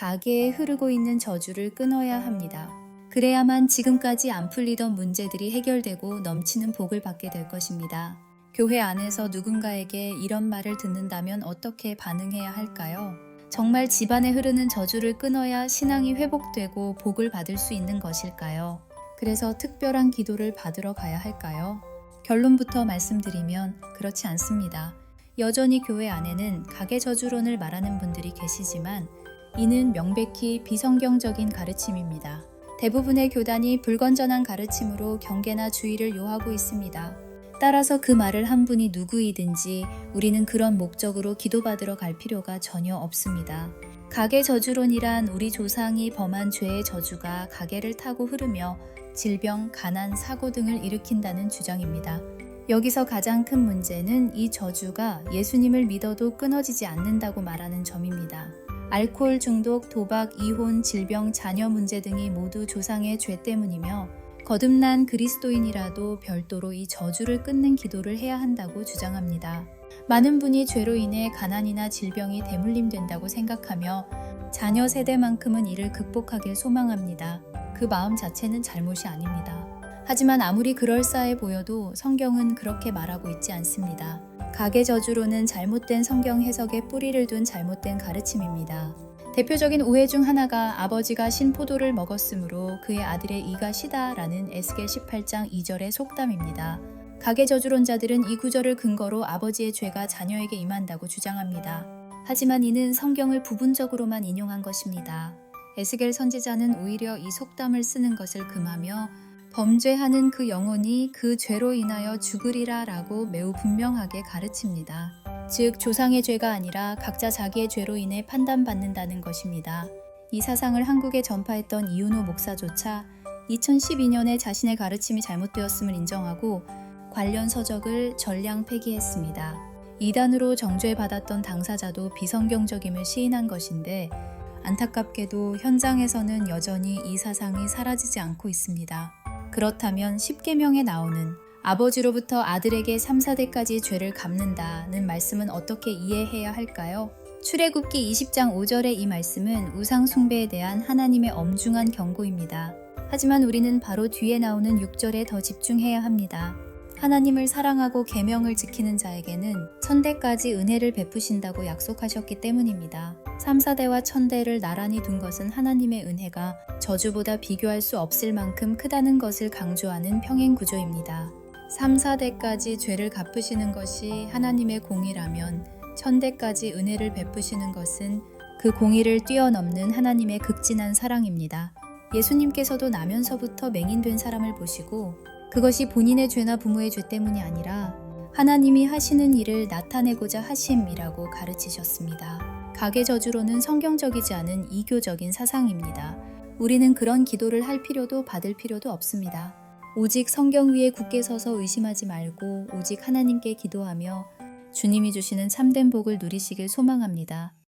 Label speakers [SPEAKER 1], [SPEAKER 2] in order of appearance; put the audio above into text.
[SPEAKER 1] 가게에 흐르고 있는 저주를 끊어야 합니다. 그래야만 지금까지 안 풀리던 문제들이 해결되고 넘치는 복을 받게 될 것입니다. 교회 안에서 누군가에게 이런 말을 듣는다면 어떻게 반응해야 할까요? 정말 집안에 흐르는 저주를 끊어야 신앙이 회복되고 복을 받을 수 있는 것일까요? 그래서 특별한 기도를 받으러 가야 할까요? 결론부터 말씀드리면 그렇지 않습니다. 여전히 교회 안에는 가계 저주론을 말하는 분들이 계시지만 이는 명백히 비성경적인 가르침입니다. 대부분의 교단이 불건전한 가르침으로 경계나 주의를 요하고 있습니다. 따라서 그 말을 한 분이 누구이든지 우리는 그런 목적으로 기도받으러 갈 필요가 전혀 없습니다. 가계 저주론이란 우리 조상이 범한 죄의 저주가 가계를 타고 흐르며 질병, 가난, 사고 등을 일으킨다는 주장입니다. 여기서 가장 큰 문제는 이 저주가 예수님을 믿어도 끊어지지 않는다고 말하는 점입니다. 알코올 중독, 도박, 이혼, 질병, 자녀 문제 등이 모두 조상의 죄 때문이며 거듭난 그리스도인이라도 별도로 이 저주를 끊는 기도를 해야 한다고 주장합니다. 많은 분이 죄로 인해 가난이나 질병이 대물림된다고 생각하며 자녀 세대만큼은 이를 극복하길 소망합니다. 그 마음 자체는 잘못이 아닙니다. 하지만 아무리 그럴싸해 보여도 성경은 그렇게 말하고 있지 않습니다. 가계 저주로는 잘못된 성경 해석에 뿌리를 둔 잘못된 가르침입니다. 대표적인 오해 중 하나가 아버지가 신포도를 먹었으므로 그의 아들의 이가 시다라는 에스겔 18장 2절의 속담입니다. 가계 저주론자들은 이 구절을 근거로 아버지의 죄가 자녀에게 임한다고 주장합니다. 하지만 이는 성경을 부분적으로만 인용한 것입니다. 에스겔 선지자는 오히려 이 속담을 쓰는 것을 금하며 범죄하는 그 영혼이 그 죄로 인하여 죽으리라 라고 매우 분명하게 가르칩니다. 즉 조상의 죄가 아니라 각자 자기의 죄로 인해 판단받는다는 것입니다. 이 사상을 한국에 전파했던 이윤호 목사조차 2012년에 자신의 가르침이 잘못되었음을 인정하고 관련 서적을 전량 폐기했습니다. 이단으로 정죄받았던 당사자도 비성경적임을 시인한 것인데 안타깝게도 현장에서는 여전히 이 사상이 사라지지 않고 있습니다. 그렇다면 10계명에 나오는 아버지로부터 아들에게 3, 4대까지 죄를 갚는다는 말씀은 어떻게 이해해야 할까요? 출애굽기 20장 5절의 이 말씀은 우상 숭배에 대한 하나님의 엄중한 경고입니다. 하지만 우리는 바로 뒤에 나오는 6절에 더 집중해야 합니다. 하나님을 사랑하고 계명을 지키는 자에게는 1000대까지 은혜를 베푸신다고 약속하셨기 때문입니다. 3, 4대와 1000대를 나란히 둔 것은 하나님의 은혜가 저주보다 비교할 수 없을 만큼 크다는 것을 강조하는 평행 구조입니다. 3, 4대까지 죄를 갚으시는 것이 하나님의 공의라면 1000대까지 은혜를 베푸시는 것은 그 공의를 뛰어넘는 하나님의 극진한 사랑입니다. 예수님께서도 나면서부터 맹인된 사람을 보시고 그것이 본인의 죄나 부모의 죄 때문이 아니라 하나님이 하시는 일을 나타내고자 하심이라고 가르치셨습니다. 가계 저주로는 성경적이지 않은 이교적인 사상입니다. 우리는 그런 기도를 할 필요도 받을 필요도 없습니다. 오직 성경 위에 굳게 서서 의심하지 말고 오직 하나님께 기도하며 주님이 주시는 참된 복을 누리시길 소망합니다.